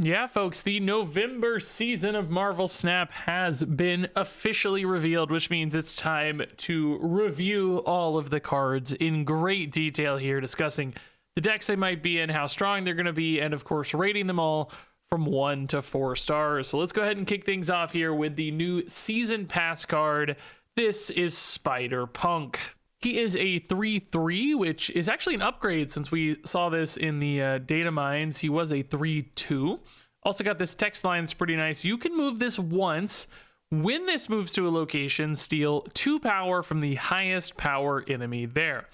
Yeah, folks, the November season of Marvel Snap has been officially revealed, which means it's time to review all of the cards in great detail here, discussing the decks they might be in, how strong they're going to be, and of course, rating them all from 1 to 4 stars. So let's go ahead and kick things off here with the new Season Pass card. This is Spider-Punk. He is a 3/3, which is actually an upgrade since we saw this in the data mines. He was a 3/2. Also got this text line, it's pretty nice. You can move this once. When this moves to a location, steal 2 power from the highest power enemy there.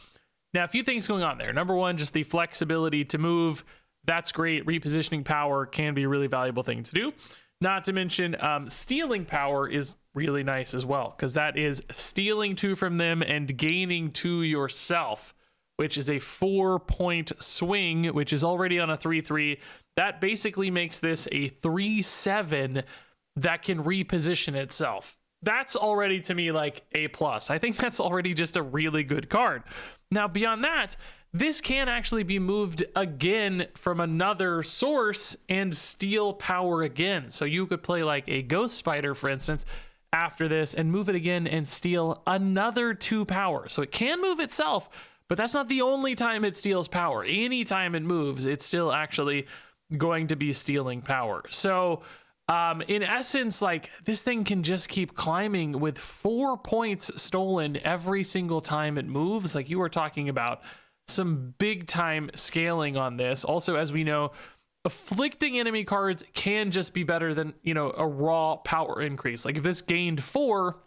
Now, a few things going on there. Number one, just the flexibility to move. That's great. Repositioning power can be a really valuable thing to do. Not to mention, stealing power is really nice as well, because that is stealing 2 from them and gaining 2 yourself, which is a 4-point swing, which is already on a 3/3. That basically makes this a 3/7 that can reposition itself. That's already, to me, like A+. I think that's already just a really good card. Now, beyond that, this can actually be moved again from another source and steal power again. So you could play like a Ghost Spider, for instance, after this and move it again and steal another 2 power. So it can move itself, but that's not the only time it steals power. Anytime it moves, it's still actually going to be stealing power. So in essence, like, this thing can just keep climbing with 4 points stolen every single time it moves. Like, you were talking about some big time scaling on this. Also, as we know, afflicting enemy cards can just be better than, you know, a raw power increase. Like, if this gained 4,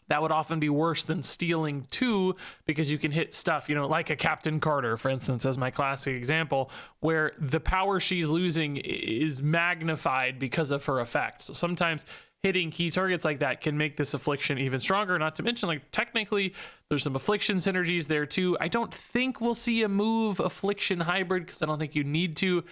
that would often be worse than stealing 2, because you can hit stuff, you know, like a Captain Carter, for instance, as my classic example, where the power she's losing is magnified because of her effect. So sometimes hitting key targets like that can make this affliction even stronger. Not to mention, like, technically there's some affliction synergies there too. I don't think we'll see a move affliction hybrid, because I don't think you need to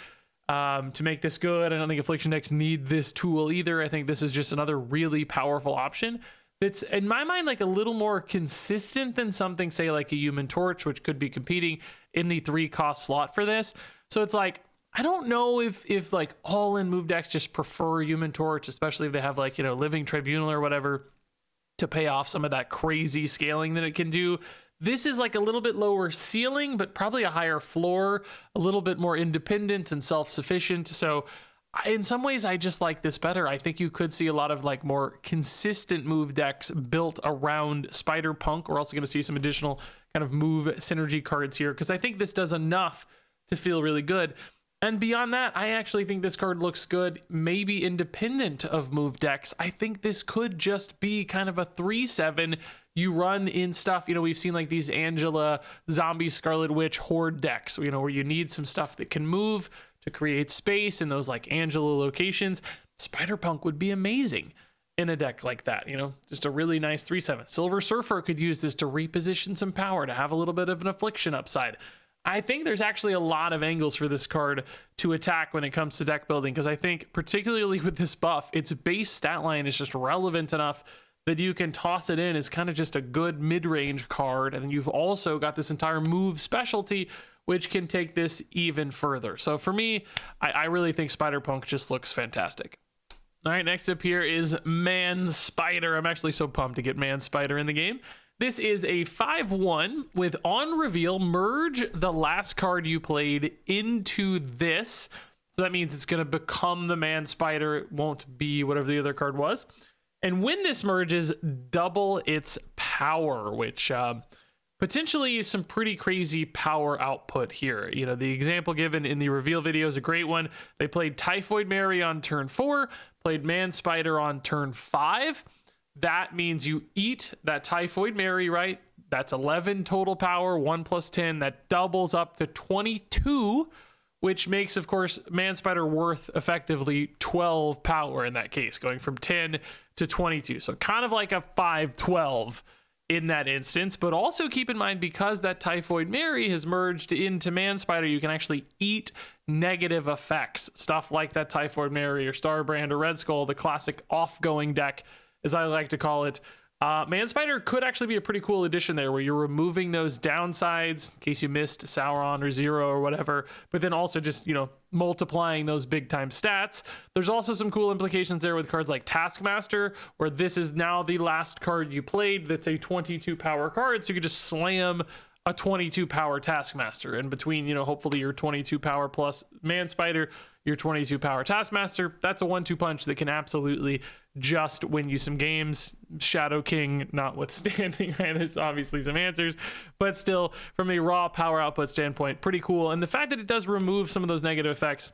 make this good. I don't think affliction decks need this tool either. I think this is just another really powerful option that's, in my mind, like a little more consistent than something, say, like a Human Torch, which could be competing in the 3-cost slot for this. So it's like, I don't know if like all-in move decks just prefer Human Torch, especially if they have, like, you know, Living Tribunal or whatever to pay off some of that crazy scaling that it can do. This is like a little bit lower ceiling, but probably a higher floor, a little bit more independent and self-sufficient. So in some ways, I just like this better. I think you could see a lot of like more consistent move decks built around Spider-Punk. We're also going to see some additional kind of move synergy cards here, because I think this does enough to feel really good. And beyond that, I actually think this card looks good, maybe independent of move decks. I think this could just be kind of a 3/7 you run in stuff. You know, we've seen like these Angela, Zombie, Scarlet Witch, Horde decks, you know, where you need some stuff that can move to create space in those like Angela locations. Spider-Punk would be amazing in a deck like that, you know, just a really nice 3/7. Silver Surfer could use this to reposition some power, to have a little bit of an affliction upside. I think there's actually a lot of angles for this card to attack when it comes to deck building, because I think particularly with this buff, its base stat line is just relevant enough that you can toss it in as kind of just a good mid-range card. And then you've also got this entire move specialty, which can take this even further. So for me, I really think Spider-Punk just looks fantastic. All right, next up here is Man Spider. I'm actually so pumped to get Man Spider in the game. This is a 5/1 with, on reveal, merge the last card you played into this. So that means it's going to become the Man Spider. It won't be whatever the other card was. And when this merges, double its power, which potentially is some pretty crazy power output here. You know, the example given in the reveal video is a great one. They played Typhoid Mary on turn 4, played Man Spider on turn 5. That means you eat that Typhoid Mary, right? That's 11 total power, 1 + 10. That doubles up to 22, which makes, of course, Man Spider worth effectively 12 power in that case, going from 10 to 22. So kind of like a 5/12 in that instance. But also keep in mind, because that Typhoid Mary has merged into Man Spider, you can actually eat negative effects. Stuff like that Typhoid Mary or Starbrand or Red Skull, the classic off-going deck, as I like to call it, Man Spider could actually be a pretty cool addition there, where you're removing those downsides in case you missed Sauron or Zero or whatever, but then also just, you know, multiplying those big time stats. There's also some cool implications there with cards like Taskmaster, where this is now the last card you played that's a 22 power card, so you could just slam a 22 power Taskmaster, and between, you know, hopefully your 22 power plus Man Spider, your 22 power Taskmaster, that's a 1-2 punch that can absolutely just win you some games. Shadow King notwithstanding, right? There's obviously some answers, but still, from a raw power output standpoint, pretty cool. And the fact that it does remove some of those negative effects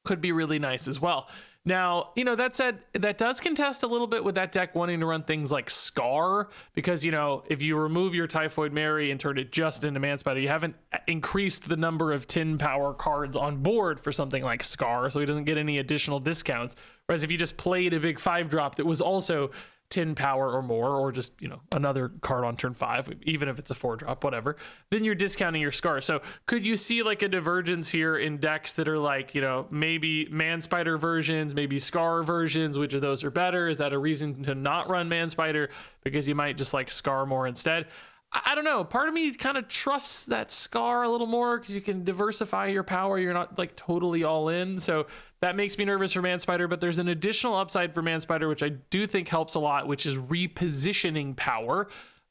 could be really nice as well. Now, you know, that said, that does contest a little bit with that deck wanting to run things like Scar, because, you know, if you remove your Typhoid Mary and turn it just into Man Spider, you haven't increased the number of 10 power cards on board for something like Scar, so he doesn't get any additional discounts. Whereas if you just played a big 5-drop that was also 10 power or more, or just, you know, another card on turn 5, even if it's a 4-drop, whatever, then you're discounting your Scar. So could you see like a divergence here in decks that are like, you know, maybe Man Spider versions, maybe Scar versions? Which of those are better? Is that a reason to not run Man Spider because you might just like Scar more instead? I don't know. Part of me kind of trusts that Scar a little more because you can diversify your power. You're not like totally all in. So that makes me nervous for Man Spider, but there's an additional upside for Man Spider, which I do think helps a lot, which is repositioning power.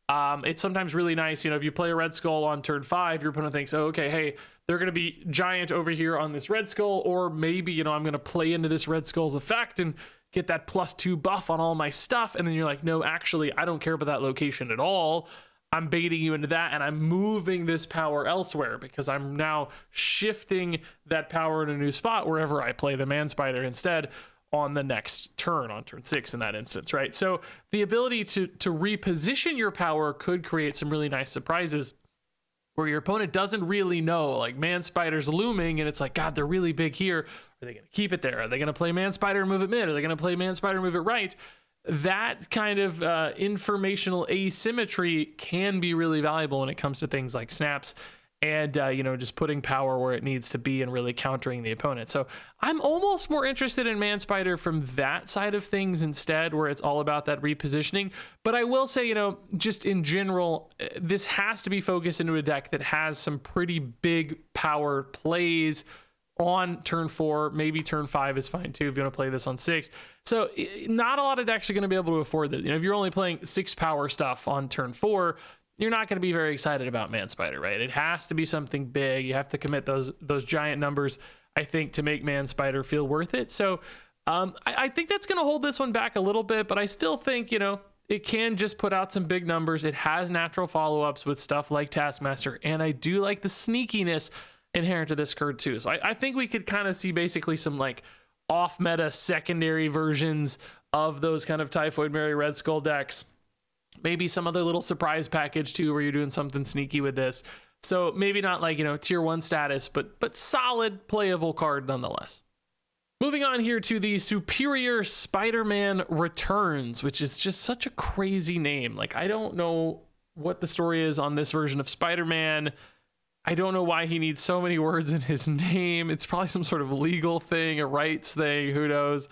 It's sometimes really nice, you know, if you play a Red Skull on turn 5, your opponent thinks, oh, okay, hey, they're going to be giant over here on this Red Skull, or maybe, you know, I'm going to play into this Red Skull's effect and get that +2 buff on all my stuff. And then you're like, no, actually, I don't care about that location at all. I'm baiting you into that, and I'm moving this power elsewhere because I'm now shifting that power in a new spot wherever I play the Man Spider instead on the next turn, on turn 6 in that instance, right? So the ability to reposition your power could create some really nice surprises where your opponent doesn't really know, like Man Spider's looming, and it's like, God, they're really big here. Are they going to keep it there? Are they going to play Man Spider and move it mid? Are they going to play Man Spider and move it right? That kind of informational asymmetry can be really valuable when it comes to things like snaps and, you know, just putting power where it needs to be and really countering the opponent. So I'm almost more interested in Man Spider from that side of things instead, where it's all about that repositioning. But I will say, you know, just in general, this has to be focused into a deck that has some pretty big power plays on turn 4, maybe turn 5 is fine too if you want to play this on 6. So not a lot of decks are going to be able to afford that. You know, if you're only playing 6 power stuff on turn 4, you're not going to be very excited about Man Spider, right? It has to be something big. You have to commit those giant numbers, I think, to make Man Spider feel worth it. So I think that's going to hold this one back a little bit, but I still think, you know, it can just put out some big numbers. It has natural follow-ups with stuff like Taskmaster, and I do like the sneakiness inherent to this card too. So I think we could kind of see basically some like off meta secondary versions of those kind of Typhoid Mary Red Skull decks. Maybe some other little surprise package too, where you're doing something sneaky with this. So maybe not like, you know, tier 1 status, but solid playable card nonetheless. Moving on here to the Superior Spider-Man Returns, which is just such a crazy name. Like, I don't know what the story is on this version of Spider-Man. I don't know why he needs so many words in his name. It's probably some sort of legal thing, a rights thing, who knows.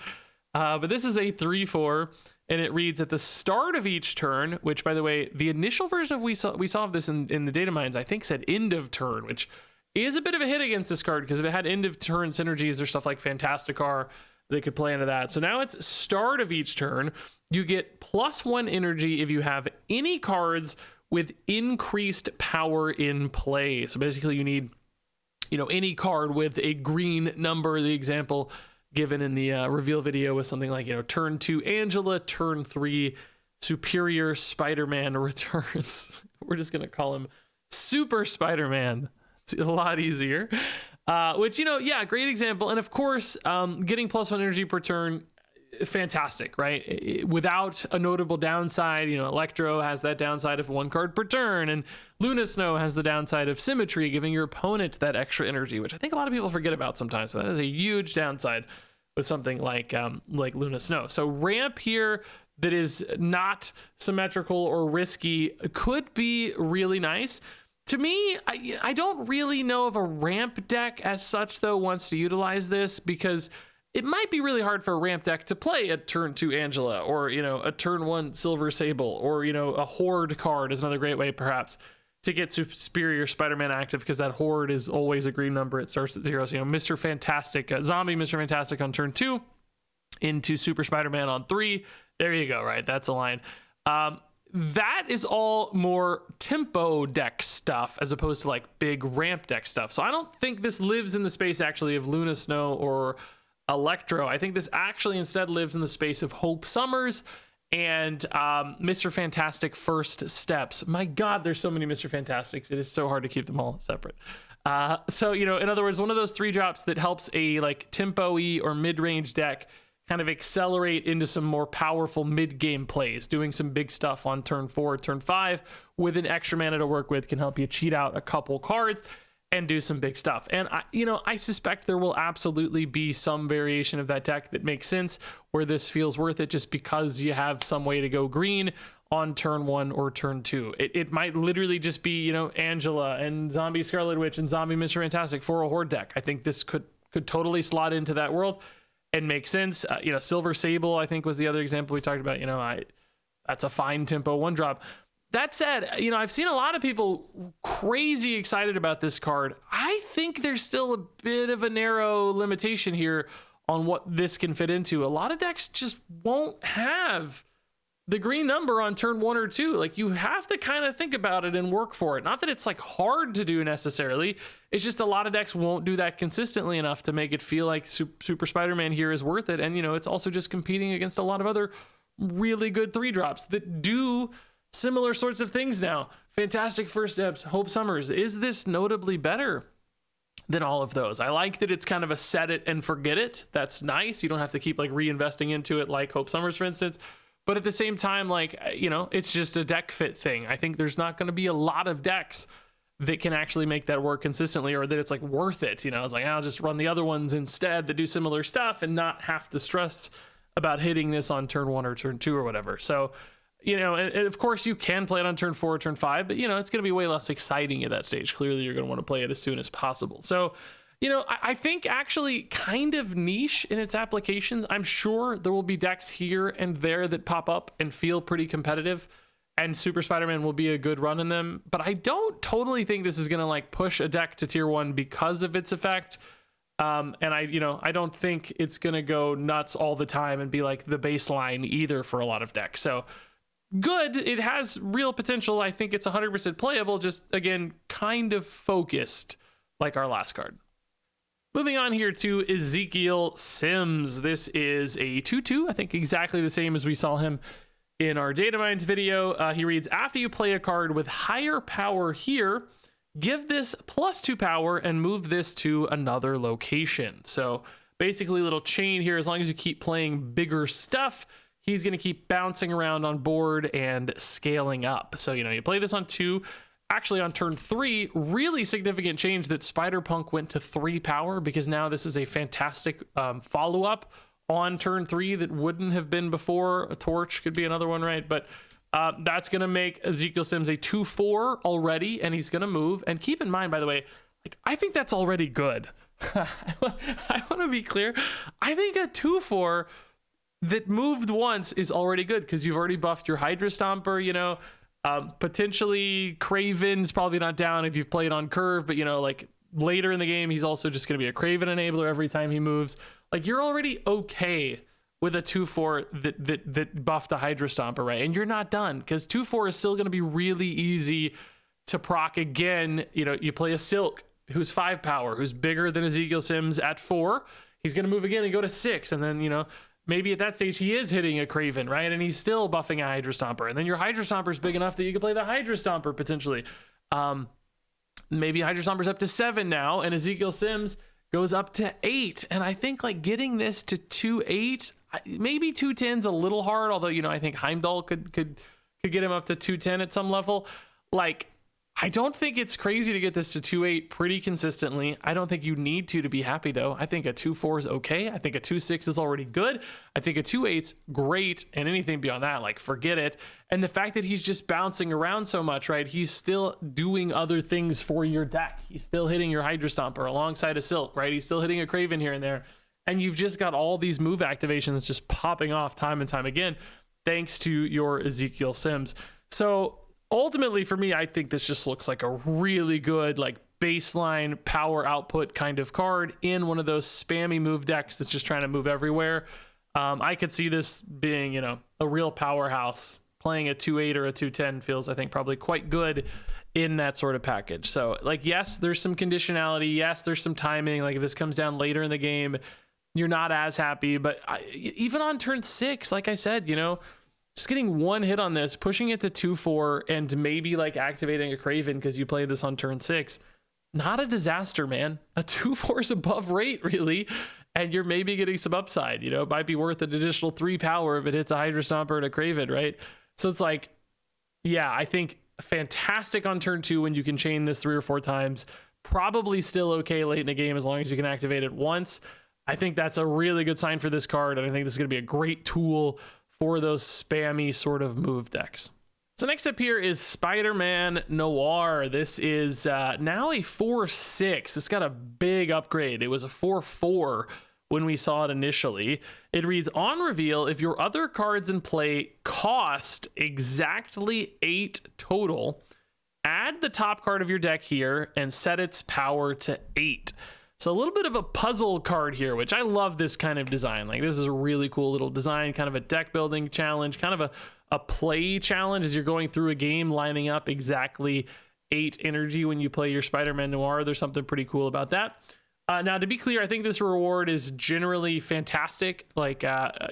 But this is a 3/4, and it reads at the start of each turn, which, by the way, the initial version of we saw of this in the data mines, I think said end of turn, which is a bit of a hit against this card, because if it had end of turn synergies or stuff like Fantasticar, they could play into that. So now it's start of each turn. You get +1 energy if you have any cards with increased power in play. So basically you need, you know, any card with a green number. The example given in the reveal video was something like, you know, turn 2 Angela, turn 3 Superior Spider-Man Returns. We're just going to call him Super Spider-Man. It's a lot easier. Which, you know, yeah, great example. And of course, getting +1 energy per turn, fantastic, right? Without a notable downside. You know, Electro has that downside of 1 card per turn, and Luna Snow has the downside of symmetry, giving your opponent that extra energy, which I think a lot of people forget about sometimes. So that is a huge downside with something like Luna Snow. So ramp here that is not symmetrical or risky could be really nice. To me, I don't really know if a ramp deck as such, though, wants to utilize this, because it might be really hard for a ramp deck to play a turn 2 Angela, or, you know, a turn 1 Silver Sable, or, you know, a Horde card is another great way perhaps to get Superior Spider-Man active, because that Horde is always a green number. It starts at 0. So, you know, Mr. Fantastic, Zombie Mr. Fantastic on turn 2 into Super Spider-Man on 3. There you go, right? That's a line. That is all more tempo deck stuff as opposed to like big ramp deck stuff. So I don't think this lives in the space actually of Luna Snow or Electro. I think this actually instead lives in the space of Hope Summers and Mr. Fantastic First Steps. My God, there's so many Mr. Fantastics. It is so hard to keep them all separate. So, you know, in other words, one of those 3 drops that helps a like tempo-y or mid-range deck kind of accelerate into some more powerful mid-game plays. Doing some big stuff on turn 4, turn 5 with an extra mana to work with can help you cheat out a couple cards and do some big stuff. And I suspect there will absolutely be some variation of that deck that makes sense where this feels worth it just because you have some way to go green on turn 1 or turn 2. It might literally just be, you know, Angela and Zombie Scarlet Witch and Zombie Mr. Fantastic for a Horde deck. I think this could totally slot into that world and make sense. You know, Silver Sable, I think, was the other example we talked about. You know, that's a fine tempo 1-drop. That said, you know, I've seen a lot of people crazy excited about this card. I think there's still a bit of a narrow limitation here on what this can fit into. A lot of decks just won't have the green number on turn 1 or 2. Like, you have to kind of think about it and work for it. Not that it's like hard to do necessarily. It's just a lot of decks won't do that consistently enough to make it feel like Super Spider-Man here is worth it. And, you know, it's also just competing against a lot of other really good 3-drops that do similar sorts of things now. Fantastic First Steps, Hope Summers. Is this notably better than all of those? I like that it's kind of a set it and forget it. That's nice. You don't have to keep like reinvesting into it like Hope Summers, for instance. But at the same time, like, you know, it's just a deck fit thing. I think there's not going to be a lot of decks that can actually make that work consistently, or that it's like worth it. You know, it's like, I'll just run the other ones instead that do similar stuff and not have to stress about hitting this on turn 1 or turn 2 or whatever. So, you know, and of course you can play it on turn 4 or turn 5, but, you know, it's going to be way less exciting at that stage. Clearly, you're going to want to play it as soon as possible. So, you know, I think actually kind of niche in its applications. I'm sure there will be decks here and there that pop up and feel pretty competitive, and Super Spider-Man will be a good run in them. But I don't totally think this is going to like push a deck to tier 1 because of its effect. And I don't think it's going to go nuts all the time and be like the baseline either for a lot of decks. So good. It has real potential. I think it's 100% playable, just again, kind of focused like our last card. Moving on here to Ezekiel Sims. This is a 2/2, I think exactly the same as we saw him in our Data Mines video. He reads, after you play a card with higher power here, give this +2 power and move this to another location. So basically a little chain here. As long as you keep playing bigger stuff, he's going to keep bouncing around on board and scaling up. So, you know, you play this on 2. Actually, on turn 3, really significant change that Spider-Punk went to 3 power, because now this is a fantastic follow-up on turn 3 that wouldn't have been before. A Torch could be another one, right? But that's going to make Ezekiel Sims a 2/4 already, and he's going to move. And keep in mind, by the way, like, I think that's already good. I want to be clear. I think a 2/4 that moved once is already good, because you've already buffed your Hydra Stomper, you know. Potentially Kraven's probably not down if you've played on curve, but, you know, like later in the game, he's also just going to be a Kraven enabler every time he moves. Like, you're already okay with a 2/4 that buffed the Hydra Stomper, right? And you're not done, because 2/4 is still going to be really easy to proc again. You know, you play a Silk who's 5 power, who's bigger than Ezekiel Sims at 4. He's going to move again and go to 6, and then, you know, maybe at that stage he is hitting a Kraven, right? And he's still buffing a Hydra Stomper. And then your Hydra Stomper is big enough that you can play the Hydra Stomper potentially. Maybe Hydra Stomper's up to 7 now, and Ezekiel Sims goes up to 8. And I think like getting this to 2/8, maybe 2/10's a little hard. Although, you know, I think Heimdall could get him up to 2/10 at some level. Like, I don't think it's crazy to get this to 2/8 pretty consistently. I don't think you need to be happy, though. I think a 2/4 is okay. I think a 2/6 is already good. I think a 2/8's great, and anything beyond that, like, forget it. And the fact that he's just bouncing around so much, right? He's still doing other things for your deck. He's still hitting your Hydra Stomper alongside a Silk, right? He's still hitting a Kraven here and there. and you've just got all these move activations just popping off time and time again, thanks to your Ezekial Sims. So ultimately for me, I think this just looks like a really good like baseline power output kind of card in one of those spammy move decks that's just trying to move everywhere. I could see this being, you know, a real powerhouse. Playing a 2/8 or a 2/10 feels, I think, probably quite good in that sort of package. So like, yes, there's some conditionality. Yes, there's some timing. Like if this comes down later in the game, you're not as happy, but even on turn 6, like I said, you know, just getting one hit on this, pushing it to 2/4 and maybe like activating a Craven because you played this on turn 6, not a disaster, man. A 2/4 is above rate, really, and you're maybe getting some upside. You know, it might be worth an additional 3 power if it hits a Hydra Stomper and a Craven, right? So it's like, yeah, I think fantastic on turn 2 when you can chain this 3 or 4 times. Probably still okay late in the game as long as you can activate it once. I think that's a really good sign for this card, and I think this is going to be a great tool for those spammy sort of move decks. So next up here is Spider-Man Noir. This is now a 4/6. It's got a big upgrade. It was a 4/4 when we saw it initially. It reads, on reveal, if your other cards in play cost exactly 8 total, add the top card of your deck here and set its power to 8. So a little bit of a puzzle card here, which I love this kind of design. Like this is a really cool little design, kind of a deck building challenge, kind of a play challenge as you're going through a game, lining up exactly 8 energy when you play your Spider-Man Noir. There's something pretty cool about that. Now, to be clear, I think this reward is generally fantastic. Like,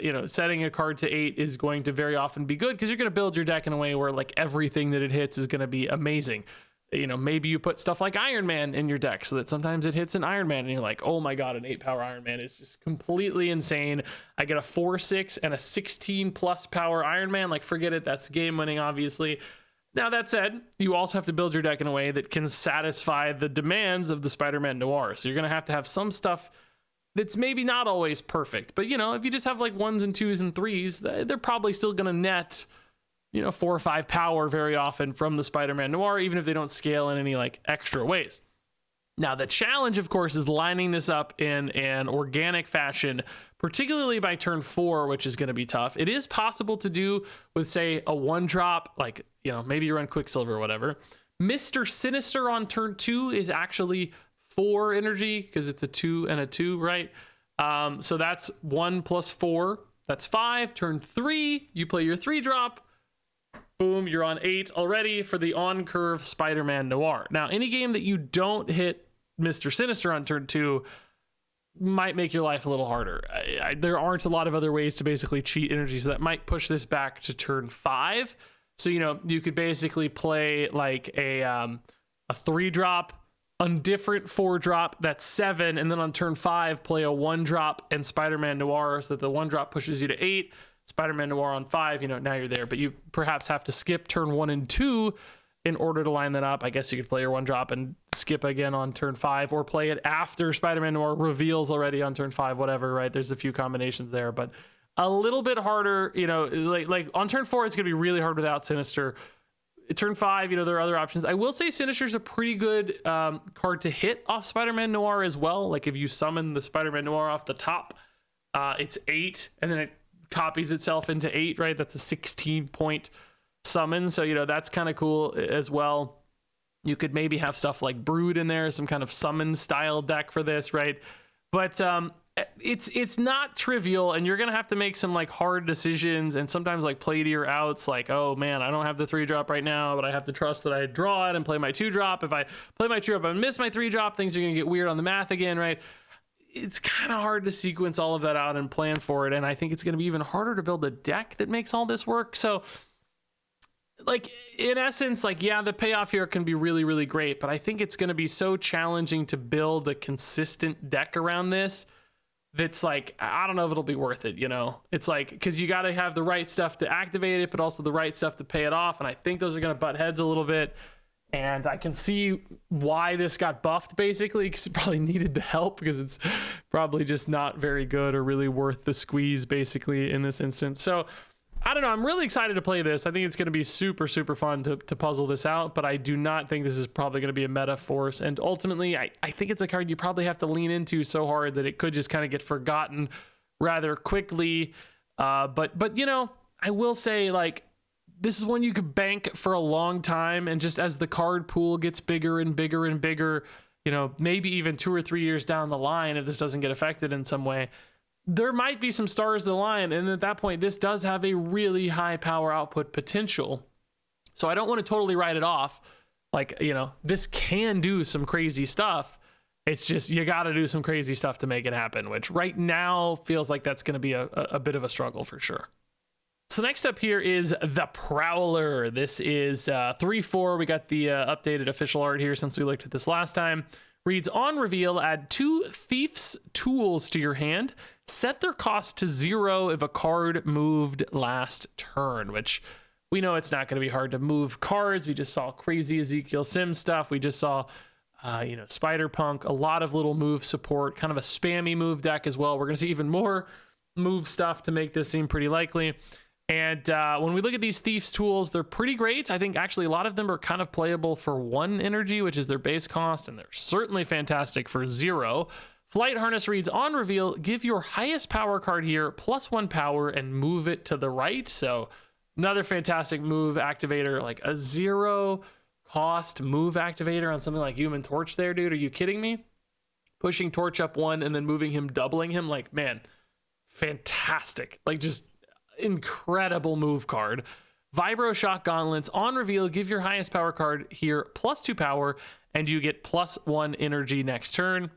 you know, setting a card to 8 is going to very often be good because you're going to build your deck in a way where like everything that it hits is going to be amazing. You know, maybe you put stuff like Iron Man in your deck so that sometimes it hits an Iron Man and you're like, oh my God, an 8 power Iron Man is just completely insane. I get a 4/6 and a 16 plus power Iron Man. Like, forget it. That's game winning, obviously. Now, that said, you also have to build your deck in a way that can satisfy the demands of the Spider-Man Noir. So you're going to have some stuff that's maybe not always perfect. But, you know, if you just have like 1s and 2s and 3s, they're probably still going to net, you know, 4 or 5 power very often from the Spider-Man Noir, even if they don't scale in any like extra ways. Now, the challenge, of course, is lining this up in an organic fashion, particularly by turn 4, which is going to be tough. It is possible to do with, say, a 1-drop, like, you know, maybe you run Quicksilver or whatever. Mr. Sinister on turn 2 is actually 4 energy because it's a 2 and a 2, right? So that's 1 plus 4. That's 5. Turn 3, you play your 3-drop. Boom, you're on 8 already for the on-curve Spider-Man Noir. Now, any game that you don't hit Mr. Sinister on turn 2 might make your life a little harder. There aren't a lot of other ways to basically cheat energy, so that might push this back to turn 5. So, you know, you could basically play like a 3-drop, undifferent 4-drop, that's 7, and then on turn 5, play a 1-drop and Spider-Man Noir so that the 1-drop pushes you to 8. Spider-Man Noir on 5, you know, now you're there, but you perhaps have to skip turn 1 and 2 in order to line that up. I guess you could play your 1-drop and skip again on turn 5, or play it after Spider-Man Noir reveals already on turn 5, whatever, right? There's a few combinations there, but a little bit harder, you know, like on turn 4, it's going to be really hard without Sinister. Turn 5, you know, there are other options. I will say Sinister's a pretty good card to hit off Spider-Man Noir as well. Like if you summon the Spider-Man Noir off the top, it's 8, and then it copies itself into 8, right? That's a 16-point summon. So, you know, that's kind of cool as well. You could maybe have stuff like Brood in there, some kind of summon style deck for this, right? But it's not trivial, and you're gonna have to make some like hard decisions and sometimes like play to your outs, like, oh man, I don't have the 3-drop right now, but I have to trust that I draw it and play my 2-drop. If I play my 2-drop and miss my 3-drop, things are gonna get weird on the math again, right? It's kind of hard to sequence all of that out and plan for it, and I think it's gonna be even harder to build a deck that makes all this work. So like in essence, like, yeah, the payoff here can be really, really great, but I think it's going to be so challenging to build a consistent deck around this that's like, I don't know if it'll be worth it, you know? It's like, because you got to have the right stuff to activate it, but also the right stuff to pay it off, and I think those are going to butt heads a little bit, and I can see why this got buffed, basically, because it probably needed the help, because it's probably just not very good or really worth the squeeze, basically, in this instance. So I don't know. I'm really excited to play this. I think it's going to be super, super fun to puzzle this out, but I do not think this is probably going to be a meta force. And ultimately, I think it's a card you probably have to lean into so hard that it could just kind of get forgotten rather quickly. But you know, I will say, like, this is one you could bank for a long time. And just as the card pool gets bigger and bigger and bigger, you know, maybe even 2 or 3 years down the line, if this doesn't get affected in some way, there might be some stars align, and at that point, this does have a really high power output potential. So I don't want to totally write it off. Like, you know, this can do some crazy stuff. It's just, you got to do some crazy stuff to make it happen, which right now feels like that's going to be a bit of a struggle for sure. So next up here is the Prowler. This is 3/4. We got the updated official art here since we looked at this last time. Reads, on reveal, add 2 Thief's Tools to your hand. Set their cost to 0 if a card moved last turn, which we know it's not going to be hard to move cards. We just saw crazy Ezekiel Sims stuff. We just saw, you know, Spider-Punk, a lot of little move support, kind of a spammy move deck as well. We're going to see even more move stuff to make this seem pretty likely. And when we look at these Thief's Tools, they're pretty great. I think actually a lot of them are kind of playable for 1 energy, which is their base cost, and they're certainly fantastic for 0. Flight Harness reads, on reveal, give your highest power card here +1 power and move it to the right. So another fantastic move activator, like a 0 cost move activator on something like Human Torch there, dude. Are you kidding me? Pushing Torch up 1 and then moving him, doubling him, like, man, fantastic. Like, just incredible move card. Vibro Shock Gauntlets, on reveal, give your highest power card here +2 power and you get +1 energy next turn.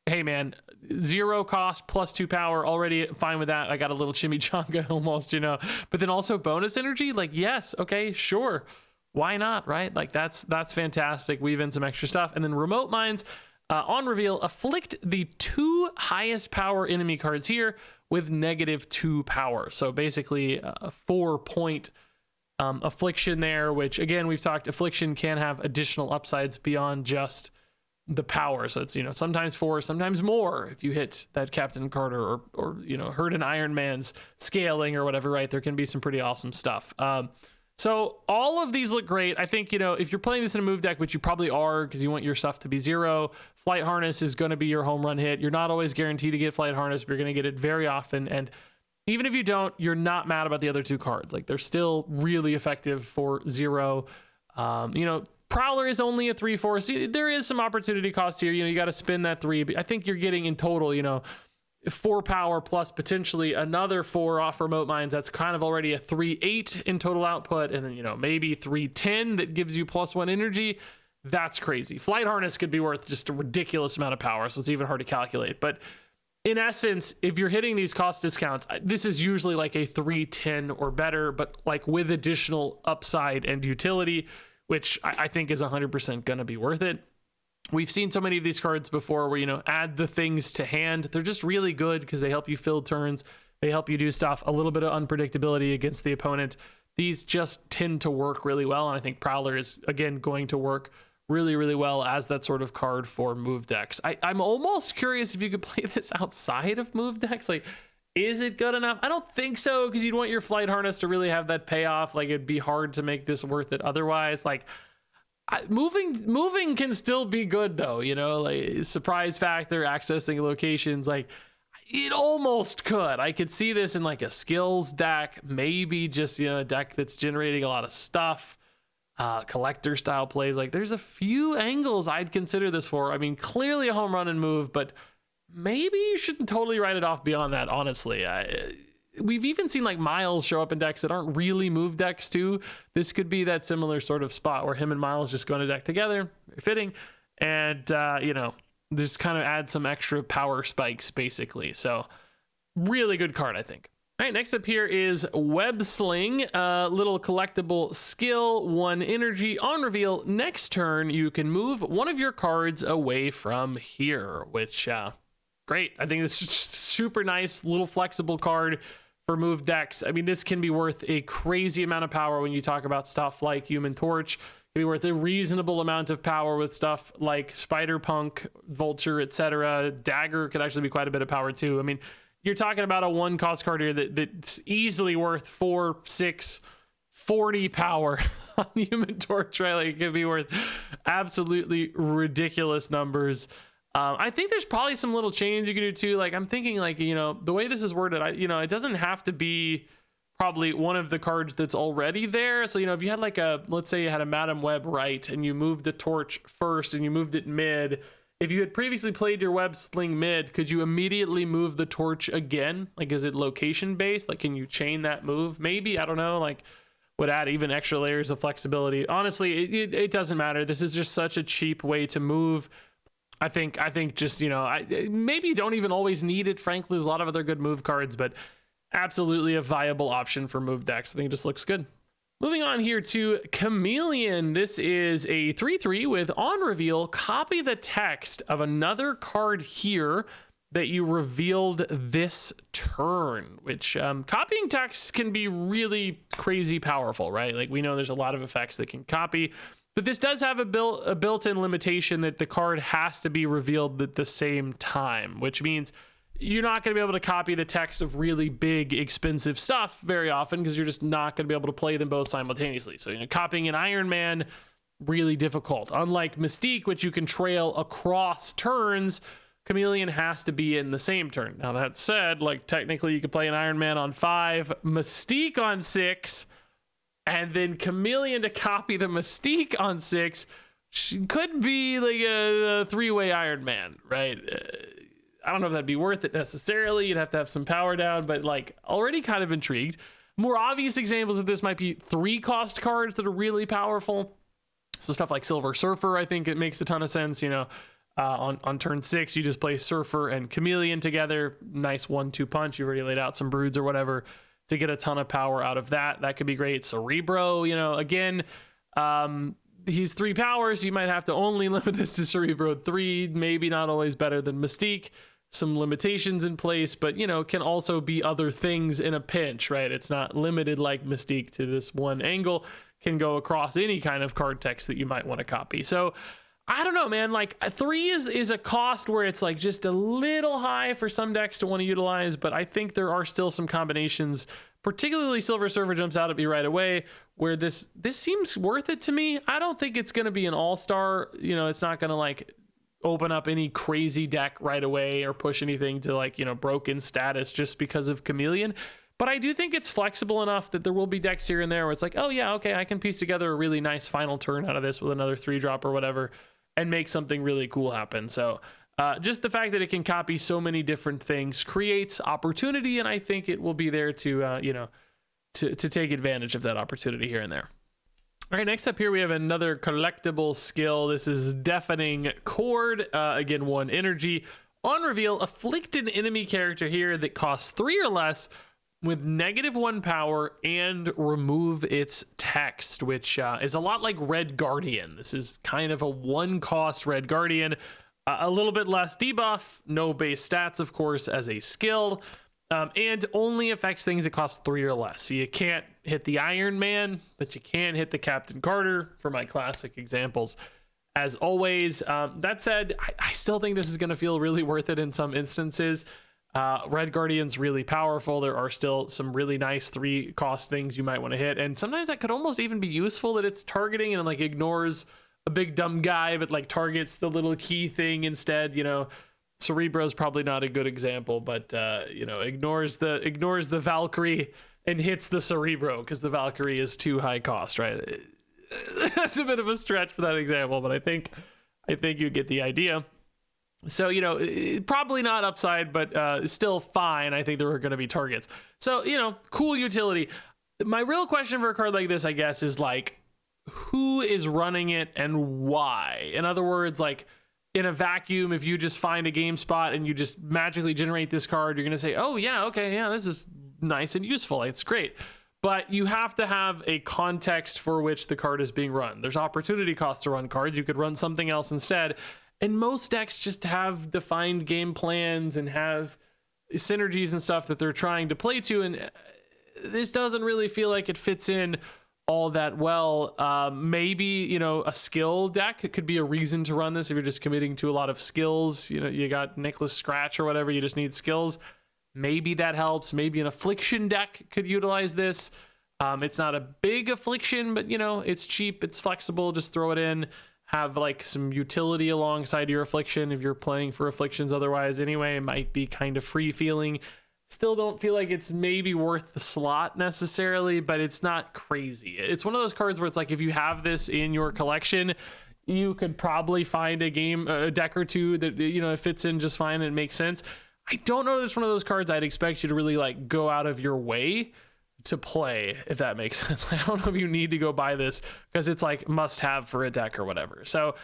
Hey man, 0 cost +2 power, already fine with that. I got a little chimichanga almost, you know, but then also bonus energy, like, yes, okay, sure, why not, right? Like, that's fantastic. Weave in some extra stuff. And then Remote Mines, on reveal, afflict the 2 highest power enemy cards here with -2 power. So basically a 4-point affliction there, which again, we've talked, affliction can have additional upsides beyond just the power. So it's, you know, sometimes 4, sometimes more if you hit that Captain Carter or you know, hurt an Iron Man's scaling or whatever, right? There can be some pretty awesome stuff. So all of these look great. I think, you know, if you're playing this in a move deck, which you probably are because you want your stuff to be 0, Flight Harness is going to be your home run hit. You're not always guaranteed to get Flight Harness, but you're going to get it very often. And even if you don't, you're not mad about the other 2 cards. Like, they're still really effective for 0. You know, Prowler is only a 3/4. So there is some opportunity cost here. You know, you got to spin that 3, but I think you're getting in total, you know, 4 power plus potentially another 4 off Remote Mines. That's kind of already a 3/8 in total output. And then, you know, maybe 3/10 that gives you +1 energy. That's crazy. Flight Harness could be worth just a ridiculous amount of power. So it's even hard to calculate. But in essence, if you're hitting these cost discounts, this is usually like a 3/10 or better, but like with additional upside and utility, which I think is 100% going to be worth it. We've seen so many of these cards before where, you know, add the things to hand. They're just really good because they help you fill turns. They help you do stuff, a little bit of unpredictability against the opponent. These just tend to work really well. And I think Prowler is, again, going to work really, really well as that sort of card for move decks. I'm almost curious if you could play this outside of move decks. Like, is it good enough? I don't think so, because you'd want your Flight Harness to really have that payoff. Like, it'd be hard to make this worth it otherwise. Like, moving can still be good though, you know, like surprise factor, accessing locations, like it almost could. I could see this in like a skills deck, maybe just, you know, a deck that's generating a lot of stuff, collector style plays. Like, there's a few angles I'd consider this for. I mean, clearly a home run and move, but maybe you shouldn't totally write it off beyond that, honestly. We've even seen like Miles show up in decks that aren't really move decks too. This could be that similar sort of spot where him and Miles just go in a deck together, fitting, and you know, just kind of add some extra power spikes basically. So really good card, I think. All right, next up here is Web Sling, little collectible skill, 1 energy. On reveal, next turn you can move one of your cards away from here, which great. I think this is super nice, little flexible card for move decks. I mean, this can be worth a crazy amount of power when you talk about stuff like Human Torch. It can be worth a reasonable amount of power with stuff like Spider-Punk, Vulture, etc. Dagger could actually be quite a bit of power too. I mean, you're talking about a 1 cost card here that's easily worth 4, 6, 40 power on Human Torch, right? Like, it could be worth absolutely ridiculous numbers. I think there's probably some little change you can do too. Like, I'm thinking, like, you know, the way this is worded, it doesn't have to be probably one of the cards that's already there. So, you know, if you had like let's say you had a Madam Web right, and you moved the torch first and you moved it mid. If you had previously played your web sling mid, could you immediately move the torch again? Like, is it location based? Like, can you chain that move? Maybe, I don't know, like, would add even extra layers of flexibility. Honestly, it doesn't matter. This is just such a cheap way to move. I think just, you know, maybe you don't even always need it. Frankly, there's a lot of other good move cards, but absolutely a viable option for move decks. I think it just looks good. Moving on here to Chameleon. This is a 3/3 with on reveal, copy the text of another card here that you revealed this turn, which copying text can be really crazy powerful, right? Like, we know there's a lot of effects that can copy, but this does have a built-in limitation that the card has to be revealed at the same time, which means you're not going to be able to copy the text of really big, expensive stuff very often, because you're just not going to be able to play them both simultaneously. So, you know, copying an Iron Man, really difficult. Unlike Mystique, which you can trail across turns, Chameleon has to be in the same turn. Now, that said, like, technically you could play an Iron Man on 5, Mystique on 6, and then Chameleon to copy the Mystique on 6 could be like a 3-way Iron Man, right? I don't know if that'd be worth it necessarily. You'd have to have some power down, but like, already kind of intrigued. More obvious examples of this might be 3 cost cards that are really powerful. So stuff like Silver Surfer, I think it makes a ton of sense. You know, on turn 6, you just play Surfer and Chameleon together. Nice 1-2 punch. You already laid out some broods or whatever to get a ton of power out of that. That could be great. Cerebro, you know, again, he's 3 powers. You might have to only limit this to Cerebro 3. Maybe not always better than Mystique. Some limitations in place, but, you know, can also be other things in a pinch, right? It's not limited like Mystique to this one angle. Can go across any kind of card text that you might want to copy. So I don't know, man. Like, 3 is a cost where it's like just a little high for some decks to want to utilize, but I think there are still some combinations, particularly Silver Surfer jumps out at me right away, where this seems worth it to me. I don't think it's going to be an all-star. You know, it's not going to like open up any crazy deck right away or push anything to, like, you know, broken status just because of Chameleon. But I do think it's flexible enough that there will be decks here and there where it's like, oh yeah, okay, I can piece together a really nice final turn out of this with another 3-drop or whatever and make something really cool happen. So just the fact that it can copy so many different things creates opportunity, and I think it will be there to, you know, to take advantage of that opportunity here and there. All right, next up here we have another collectible skill. This is Deafening Chord. Again, 1 energy. On reveal, afflict an enemy character here that costs 3 or less with -1 power and remove its text, which is a lot like Red Guardian. This is kind of a 1-cost Red Guardian. A little bit less debuff, no base stats, of course, as a skill. And only affects things that cost 3 or less. So you can't hit the Iron Man, but you can hit the Captain Carter for my classic examples. As always, that said, I still think this is going to feel really worth it in some instances. Red Guardian's really powerful. There are still some really nice 3-cost things you might want to hit. And sometimes that could almost even be useful, that it's targeting and like ignores a big dumb guy, but like targets the little key thing instead, you know. Cerebro's probably not a good example, but you know, ignores the Valkyrie and hits the Cerebro because the Valkyrie is too high cost, right? That's a bit of a stretch for that example, but I think you get the idea. So, you know, probably not upside, but still fine. I think there are going to be targets. So, you know, cool utility. My real question for a card like this, I guess, is like, who is running it and why? In other words, like, in a vacuum, if you just find a game spot and you just magically generate this card, you're going to say, oh yeah, okay, yeah, this is nice and useful. It's great. But you have to have a context for which the card is being run. There's opportunity cost to run cards. You could run something else instead. And most decks just have defined game plans and have synergies and stuff that they're trying to play to. And this doesn't really feel like it fits in all that well. Maybe, you know, a skill deck, it could be a reason to run this if you're just committing to a lot of skills. You know, you got Nicholas Scratch or whatever, you just need skills. Maybe that helps. Maybe an affliction deck could utilize this. It's not a big affliction, but you know, it's cheap, it's flexible, just throw it in, have like some utility alongside your affliction if you're playing for afflictions. Otherwise anyway, it might be kind of free feeling. Still don't feel like it's maybe worth the slot necessarily, but it's not crazy. It's one of those cards where it's like, if you have this in your collection, you could probably find a deck or two that, you know, it fits in just fine and it makes sense. I don't know if it's one of those cards I'd expect you to really like go out of your way to play, if that makes sense. I don't know if you need to go buy this because it's like must have for a deck or whatever. So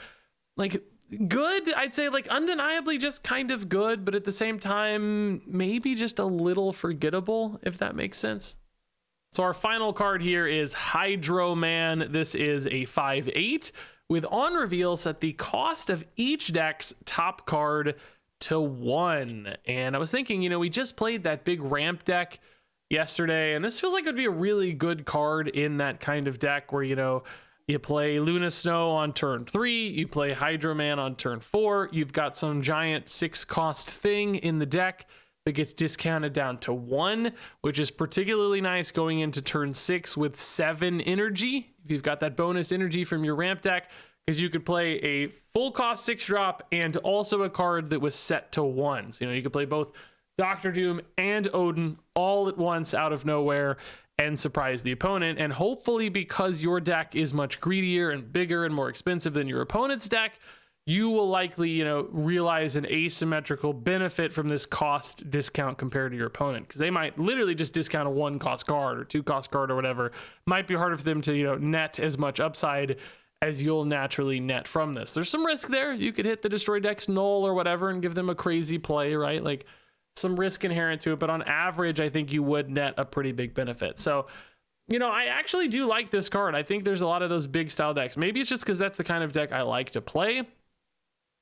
like good, I'd say, like undeniably just kind of good, but at the same time maybe just a little forgettable, if that makes sense. So our final card here is Hydro Man. This is a 5/8 with on reveal set the cost of each deck's top card to 1. And I was thinking, you know, we just played that big ramp deck yesterday, and this feels like it would be a really good card in that kind of deck where, you know, you play Luna Snow on turn 3, you play Hydro Man on turn 4, you've got some giant 6 cost thing in the deck that gets discounted down to 1, which is particularly nice going into turn 6 with 7 energy. If you've got that bonus energy from your ramp deck, because you could play a full cost 6 drop and also a card that was set to 1. So, you know, you could play both Doctor Doom and Odin all at once out of nowhere and surprise the opponent. And hopefully, because your deck is much greedier and bigger and more expensive than your opponent's deck, you will likely, you know, realize an asymmetrical benefit from this cost discount compared to your opponent, because they might literally just discount a 1 cost card or 2 cost card or whatever. Might be harder for them to, you know, net as much upside as you'll naturally net from this. There's some risk there. You could hit the destroy deck's null or whatever and give them a crazy play, right? Like, some risk inherent to it, but on average, I think you would net a pretty big benefit. So, you know, I actually do like this card. I think there's a lot of those big style decks. Maybe it's just because that's the kind of deck I like to play.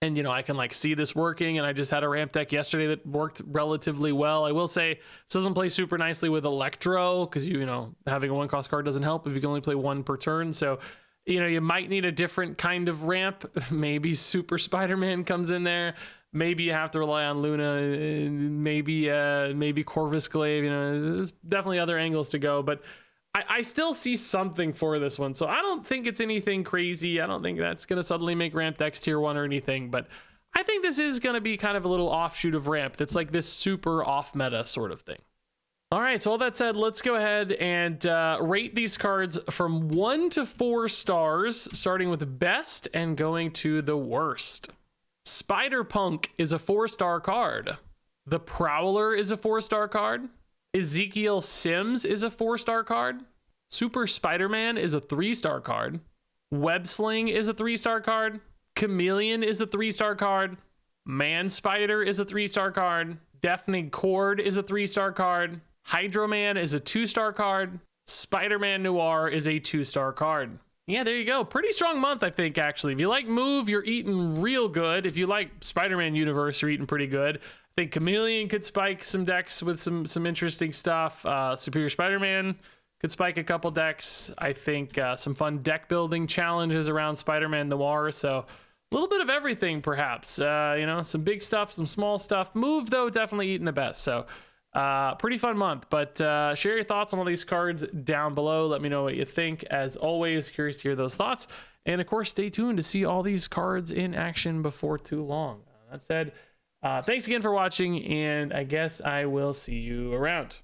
And, you know, I can like see this working, and I just had a ramp deck yesterday that worked relatively well. I will say this doesn't play super nicely with Electro, because you know, having a 1 cost card doesn't help if you can only play 1 per turn. So, you know, you might need a different kind of ramp. Maybe Super Spider-Man comes in there. Maybe you have to rely on Luna, maybe Corvus Glaive. You know, there's definitely other angles to go, but I still see something for this one. So I don't think it's anything crazy. I don't think that's going to suddenly make ramp decks tier 1 or anything, but I think this is going to be kind of a little offshoot of ramp that's like this super off meta sort of thing. All right, so all that said, let's go ahead and rate these cards from 1 to 4 stars, starting with best and going to the worst. Spider-Punk is a 4-star card. The Prowler is a 4-star card. Ezekial Sims is a 4-star card. Super Spider-Man is a 3-star card. Web Sling is a 3-star card. Chameleon is a 3-star card. Man Spider is a 3-star card. Deafening Chord is a 3-star card. Hydro Man is a 2-star card. Spider-Man Noir is a 2-star card. Yeah, there you go. Pretty strong month, I think, actually. If you like Move, you're eating real good. If you like Spider-Man Universe, you're eating pretty good. I think Chameleon could spike some decks with some interesting stuff. Superior Spider-Man could spike a couple decks. I think some fun deck building challenges around Spider-Man Noir. So a little bit of everything, perhaps. You know, some big stuff, some small stuff. Move, though, definitely eating the best. So pretty fun month, but share your thoughts on all these cards down below. Let me know what you think. As always, curious to hear those thoughts. And of course, stay tuned to see all these cards in action before too long. That said, thanks again for watching, and I guess I will see you around.